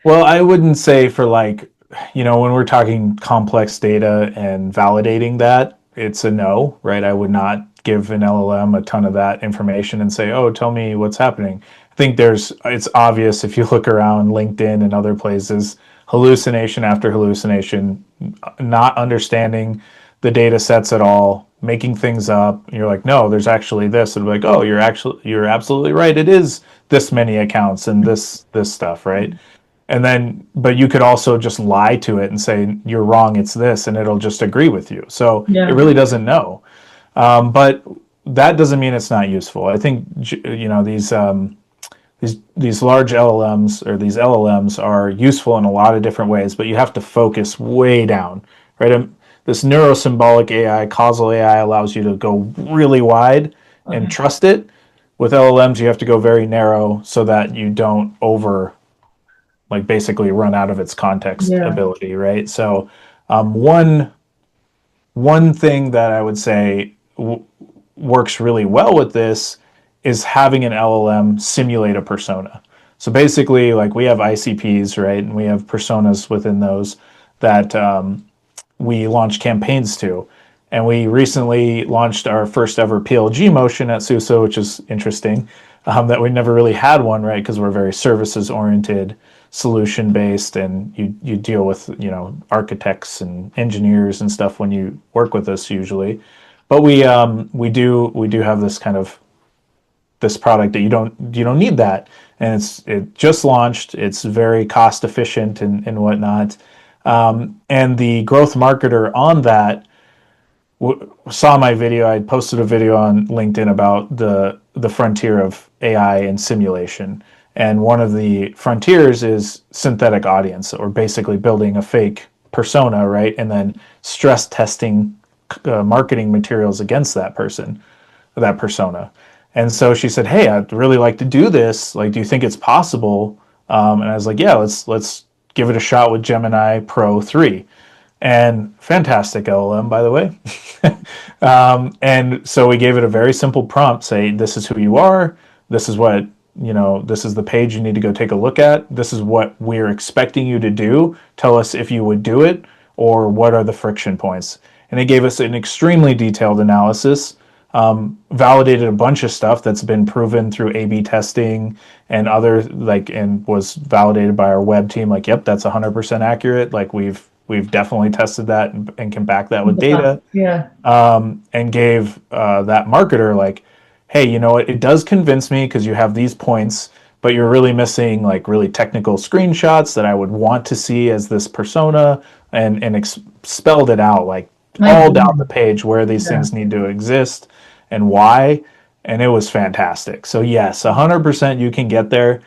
Well, I wouldn't say for like, when we're talking complex data and validating that, it's a no, right? I would not give an LLM a ton of that information and say, oh, tell me what's happening. I think it's obvious if you look around LinkedIn and other places, hallucination after hallucination, not understanding the data sets at all, making things up. You're like, no, there's actually this. And like, oh, you're absolutely right. It is this many accounts and this stuff, right? And then, but you could also just lie to it and say, you're wrong, it's this, and it'll just agree with you. So it Yeah. really doesn't know. But that doesn't mean it's not useful. I think these large LLMs or these LLMs are useful in a lot of different ways, but you have to focus way down, right? This neurosymbolic AI, causal AI allows you to go really wide and Okay. trust it. With LLMs, you have to go very narrow so that you don't like basically run out of its context Yeah. ability, right? So, one thing that I would say works really well with this is having an LLM simulate a persona. So basically, like we have ICPs, right, and we have personas within those that we launch campaigns to. And we recently launched our first ever PLG motion at Suse, which is interesting. That we never really had one, right? Because we're very services oriented, solution based, and you deal with architects and engineers and stuff when you work with us usually. But we do have this kind of this product that you don't need that, and it just launched. It's very cost efficient and whatnot. And the growth marketer on that saw my video. I posted a video on LinkedIn about the frontier of AI and simulation. And one of the frontiers is synthetic audience, or basically building a fake persona, right? And then stress testing marketing materials against that person, that persona. And so she said, "Hey, I'd really like to do this. Like, do you think it's possible?" And I was like, "Yeah, let's give it a shot with Gemini Pro 3." And fantastic LLM, by the way. And so we gave it a very simple prompt: say, this is who you are. This is what, this is the page you need to go take a look at. This is what we're expecting you to do. Tell us if you would do it, or what are the friction points. And it gave us an extremely detailed analysis, validated a bunch of stuff that's been proven through A/B testing and other, like, and was validated by our web team. Like, yep, that's 100% accurate. Like, we've definitely tested that and can back that with data. Yeah. And gave that marketer, like, hey, you know what? It does convince me because you have these points, but you're really missing like really technical screenshots that I would want to see as this persona, and spelled it out like My all down the goodness. page where these Yeah. things need to exist and why. And it was fantastic. So yes, 100% you can get there.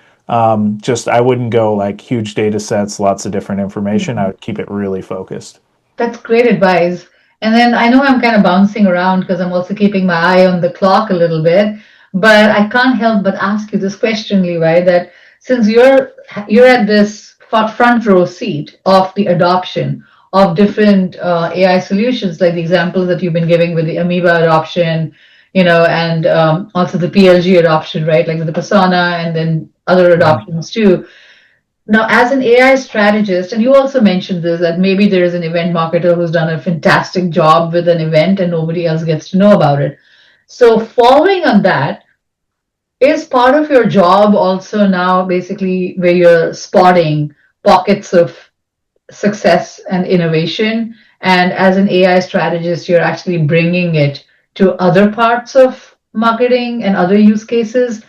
Just I wouldn't go like huge data sets, lots of different information. I would keep it really focused. That's great advice. And then I know I'm kind of bouncing around because I'm also keeping my eye on the clock a little bit, but I can't help but ask you this question, Levi, that since you're at this front row seat of the adoption of different AI solutions, like the examples that you've been giving with the Amoeba adoption, and also the PLG adoption, right? Like with the persona and then other Mhm. adoptions too. Now, as an AI strategist, and you also mentioned this, that maybe there is an event marketer who's done a fantastic job with an event and nobody else gets to know about it. So, following on that, is part of your job also now basically where you're spotting pockets of success and innovation? And as an AI strategist, you're actually bringing it to other parts of marketing and other use cases.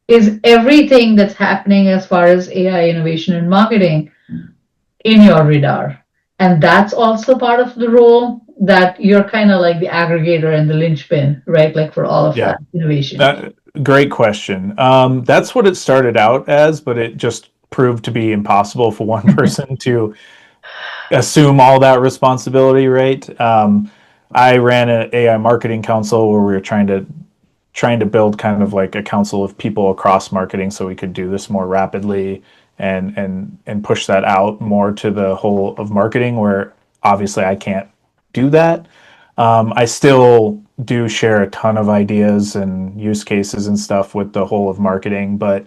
Is everything that's happening as far as AI innovation and marketing in your radar? And that's also part of the role that you're kind of like the aggregator and the linchpin, right? Like for all of Yeah. that innovation. That Great question. That's what it started out as, but it just proved to be impossible for one person to assume all that responsibility, right? I ran an AI marketing council where we were trying to build kind of like a council of people across marketing so we could do this more rapidly and push that out more to the whole of marketing, where obviously I can't do that. I still do share a ton of ideas and use cases and stuff with the whole of marketing, but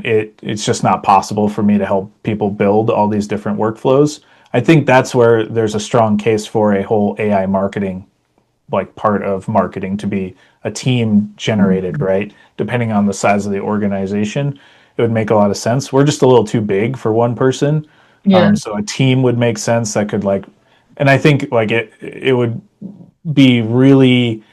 it's just not possible for me to help people build all these different workflows. I think that's where there's a strong case for a whole AI marketing, like part of marketing, to be a team generated, right? Depending on the size of the organization, it would make a lot of sense. We're just a little too big for one person. Yeah. So a team would make sense that could like, and I think like it would be really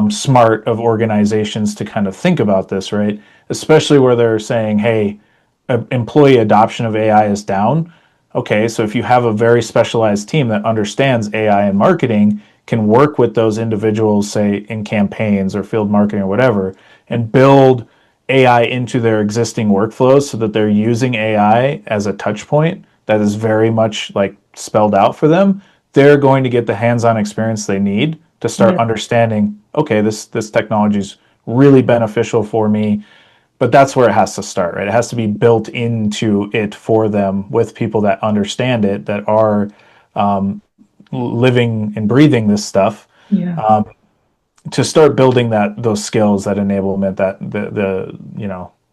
smart of organizations to kind of think about this, right? Especially where they're saying, hey, employee adoption of AI is down. Okay, so if you have a very specialized team that understands AI and marketing, can work with those individuals, say in campaigns or field marketing or whatever, and build AI into their existing workflows so that they're using AI as a touch point that is very much like spelled out for them, they're going to get the hands-on experience they need to start Yeah. understanding, okay, this technology is really beneficial for me. But that's where it has to start, right? It has to be built into it for them with people that understand it, that are living and breathing this stuff, Yeah. to start building those skills, that enablement, that the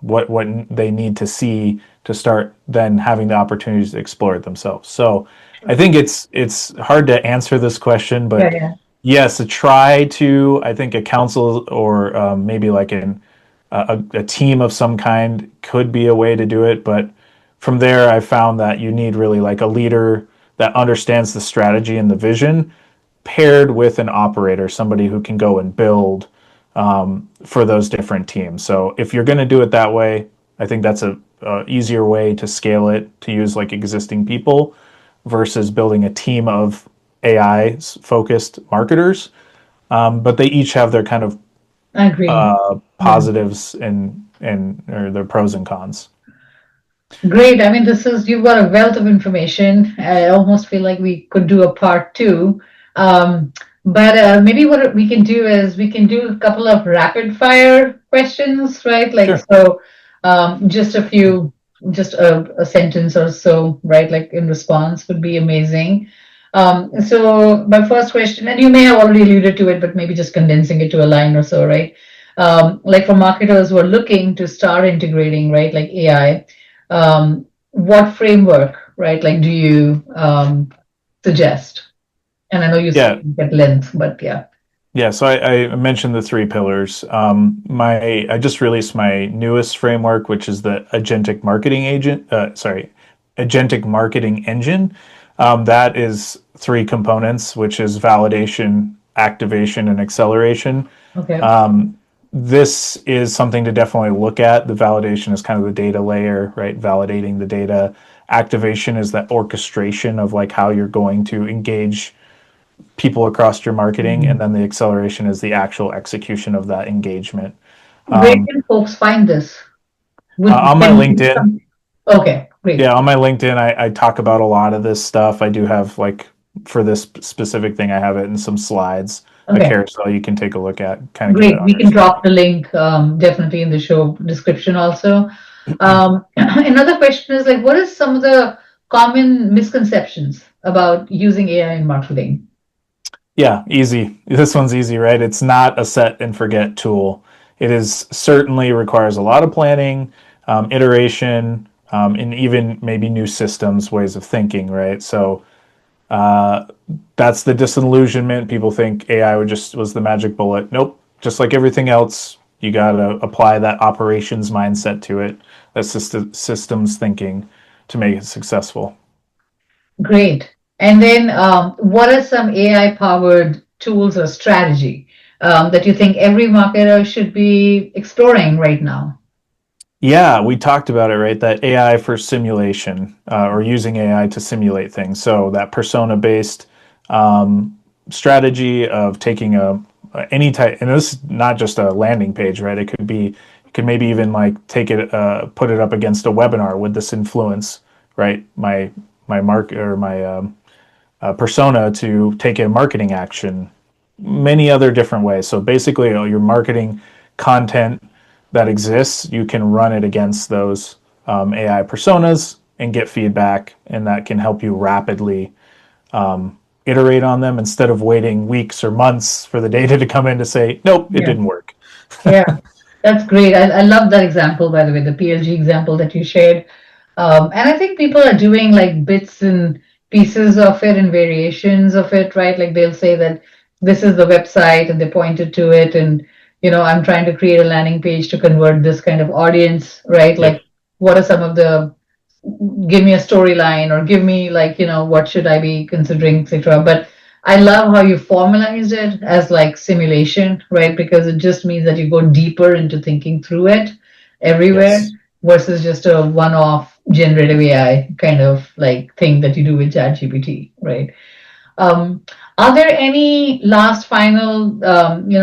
what they need to see to start then having the opportunities to explore it themselves. So I think it's hard to answer this question, Yeah. but Yeah. yes, to try to, I think a council or maybe like a team of some kind could be a way to do it. But from there, I found that you need really like a leader that understands the strategy and the vision, paired with an operator, somebody who can go and build for those different teams. So if you're going to do it that way, I think that's a easier way to scale it, to use like existing people versus building a team of AI focused marketers. But they each have their kind of I agree. Yeah. positives and or their pros and cons. Great. I mean, you've got a wealth of information. I almost feel like we could do a part two. Um, but maybe what we can do is we can do a couple of rapid fire questions, right? Like, Sure. so just a few, just a sentence or so, right? Like in response would be amazing. So my first question, and you may have already alluded to it, but maybe just condensing it to a line or so, right? Like for marketers who are looking to start integrating, right, like AI, what framework, right? Like, do you suggest? And I know you Yeah. speak at length, but yeah. Yeah, so I mentioned the three pillars. I just released my newest framework, which is the Agentic Marketing Engine. That is three components, which is validation, activation, and acceleration. Okay. This is something to definitely look at. The validation is kind of the data layer, right? Validating the data. Activation is that orchestration of like how you're going to engage people across your marketing, and Mhm. then the acceleration is the actual execution of that engagement. Where can folks find this? On my Can you give LinkedIn, some? Okay, great. yeah, on my LinkedIn, I talk about a lot of this stuff. I do have like for this specific thing, I have it in some slides, a Okay, carousel you can take a look at, kind of get an great. We can drop understanding. the link definitely in the show description also. Another question is like, what is some of the common misconceptions about using AI in marketing? Yeah, easy. This one's easy, right? It's not a set and forget tool. It is certainly requires a lot of planning, iteration, and even maybe new systems, ways of thinking, right? So that's the disillusionment. People think AI was the magic bullet. Nope. Just like everything else, you got to apply that operations mindset to it, that systems thinking to make it successful. Great. And then, what are some AI-powered tools or strategy that you think every marketer should be exploring right now? Yeah, we talked about it, right? That AI for simulation, or using AI to simulate things. So that persona-based strategy of taking any type, and this is not just a landing page, right? It could maybe even like take it, put it up against a webinar. Would this influence, right? My mark or my persona to take a marketing action? Many other different ways. So basically, your marketing content that exists, you can run it against those AI personas and get feedback, and that can help you rapidly iterate on them instead of waiting weeks or months for the data to come in to say, nope, it Yeah. didn't work. Yeah, that's great. I love that example, by the way, the PLG example that you shared. And I think people are doing like bits and pieces of it and variations of it, right? Like they'll say that this is the website and they pointed to it, and I'm trying to create a landing page to convert this kind of audience, right? Yep. Like, what are some of the give me a storyline or give me like what should I be considering, etc. But I love how you formalized it as like simulation, right? Because it just means that you go deeper into thinking through it everywhere Yes. versus just a one-off generative AI kind of like thing that you do with ChatGPT, right? Um, are there any last final,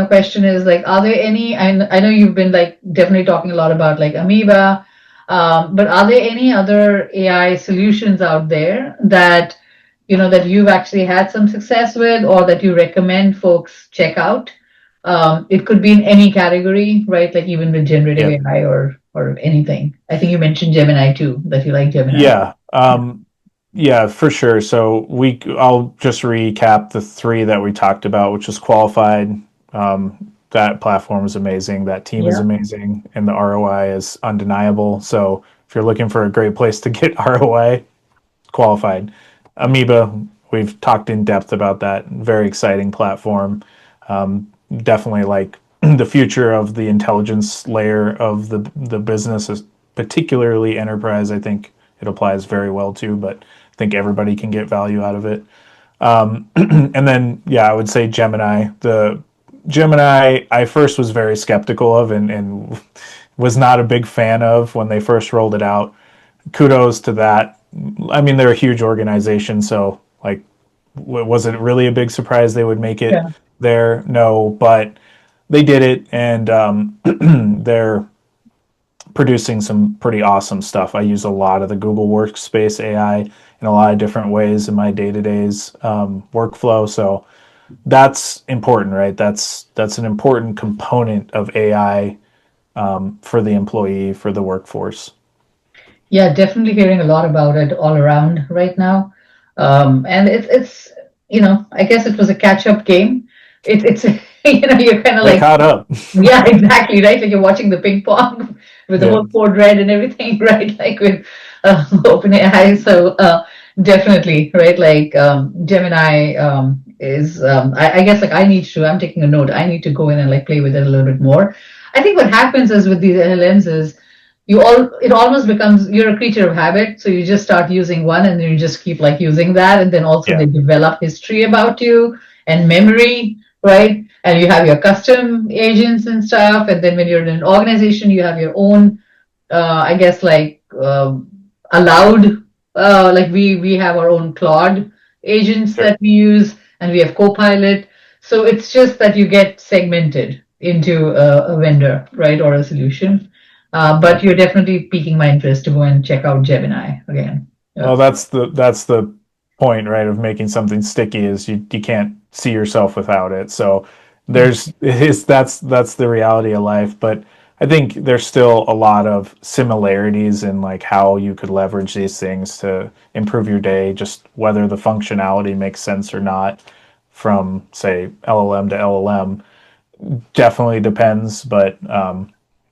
question is like, are there any, I know you've been like definitely talking a lot about like Amoeba, but are there any other AI solutions out there that, that you've actually had some success with or that you recommend folks check out? It could be in any category, right? Like even with generative Yeah. AI or anything. I think you mentioned Gemini too, that you like Gemini. Yeah. Yeah, for sure. So I'll just recap the three that we talked about, which is qualified. That platform is amazing. That team is Yeah. amazing, and the ROI is undeniable. So if you're looking for a great place to get ROI, qualified. Amoeba, we've talked in depth about that. Very exciting platform. Definitely like the future of the intelligence layer of the business, is particularly enterprise. I think it applies very well to, but I think everybody can get value out of it. And then, yeah, I would say Gemini. The Gemini, I first was very skeptical of and was not a big fan of when they first rolled it out. Kudos to that. I mean, they're a huge organization, so like, was it really a big surprise they would make it Yeah. there? No, but they did it, and they're producing some pretty awesome stuff. I use a lot of the Google Workspace AI in a lot of different ways in my day-to-days workflow. So that's important, right? That's an important component of AI for the employee, for the workforce. Yeah, definitely hearing a lot about it all around right now. And it's I guess it was a catch-up game. It's you're kind of They like, caught up. yeah, exactly, right? Like you're watching the ping pong with the Yeah, whole code red and everything, right? Like with OpenAI. So definitely, right? Like Gemini is, I guess, like I'm taking a note. I need to go in and like play with it a little bit more. I think what happens is with these LLMs is it almost becomes you're a creature of habit, so you just start using one and then you just keep like using that, and then also yeah, they develop history about you and memory, right? And you have your custom agents and stuff, and then when you're in an organization you have your own, I guess, like allowed, like we have our own Claude agents sure. that we use, and we have Copilot. So it's just that you get segmented into a vendor, right, or a solution. But Yep. you're definitely piquing my interest to go and check out Gemini again. Yeah. Well, that's the point, right, of making something sticky is you can't see yourself without it. So there's is that's the reality of life. But I think there's still a lot of similarities in like how you could leverage these things to improve your day, just whether the functionality makes sense or not from say LLM to LLM definitely depends, but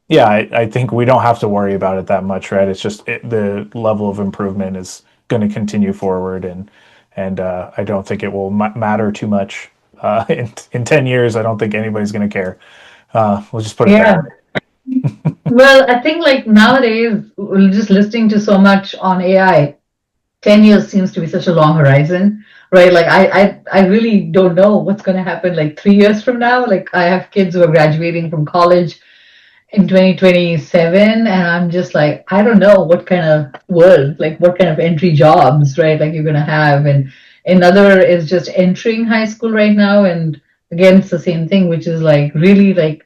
yeah, I think we don't have to worry about it that much, right? It's just the level of improvement is going to continue forward, and I don't think it will matter too much in 10 years. I don't think anybody's going to care. We'll just put it that Yeah. way. Well, I think like nowadays, we're just listening to so much on AI. 10 years seems to be such a long horizon, right? Like I really don't know what's going to happen like 3 years from now. Like I have kids who are graduating from college in 2027, and I'm just like, I don't know what kind of world, like what kind of entry jobs, right? Like you're going to have. And another is just entering high school right now. And again, it's the same thing, which is like really like,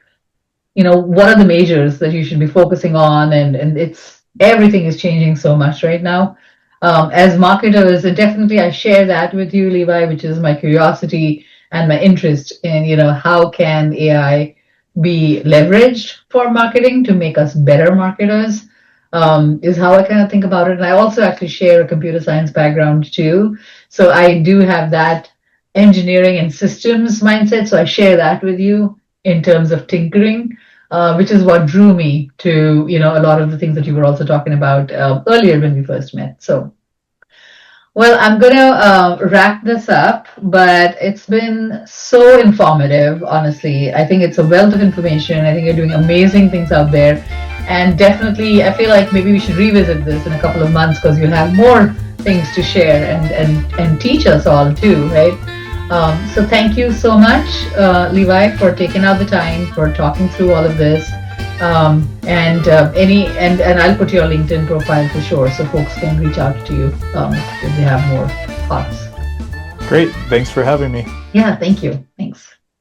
what are the majors that you should be focusing on? And it's everything is changing so much right now. As marketers, and definitely I share that with you, Levi, which is my curiosity and my interest in, how can AI be leveraged for marketing to make us better marketers, is how I kind of think about it. And I also actually share a computer science background too. So I do have that engineering and systems mindset. So I share that with you in terms of tinkering, which is what drew me to, a lot of the things that you were also talking about earlier when we first met. So, well, I'm going to wrap this up, but it's been so informative, honestly. I think it's a wealth of information. I think you're doing amazing things out there. And definitely, I feel like maybe we should revisit this in a couple of months because you'll have more things to share and teach us all too, right? So thank you so much, Levi, for taking out the time for talking through all of this. And I'll put your LinkedIn profile for sure, so folks can reach out to you if they have more thoughts. Great. Thanks for having me. Yeah, thank you. Thanks.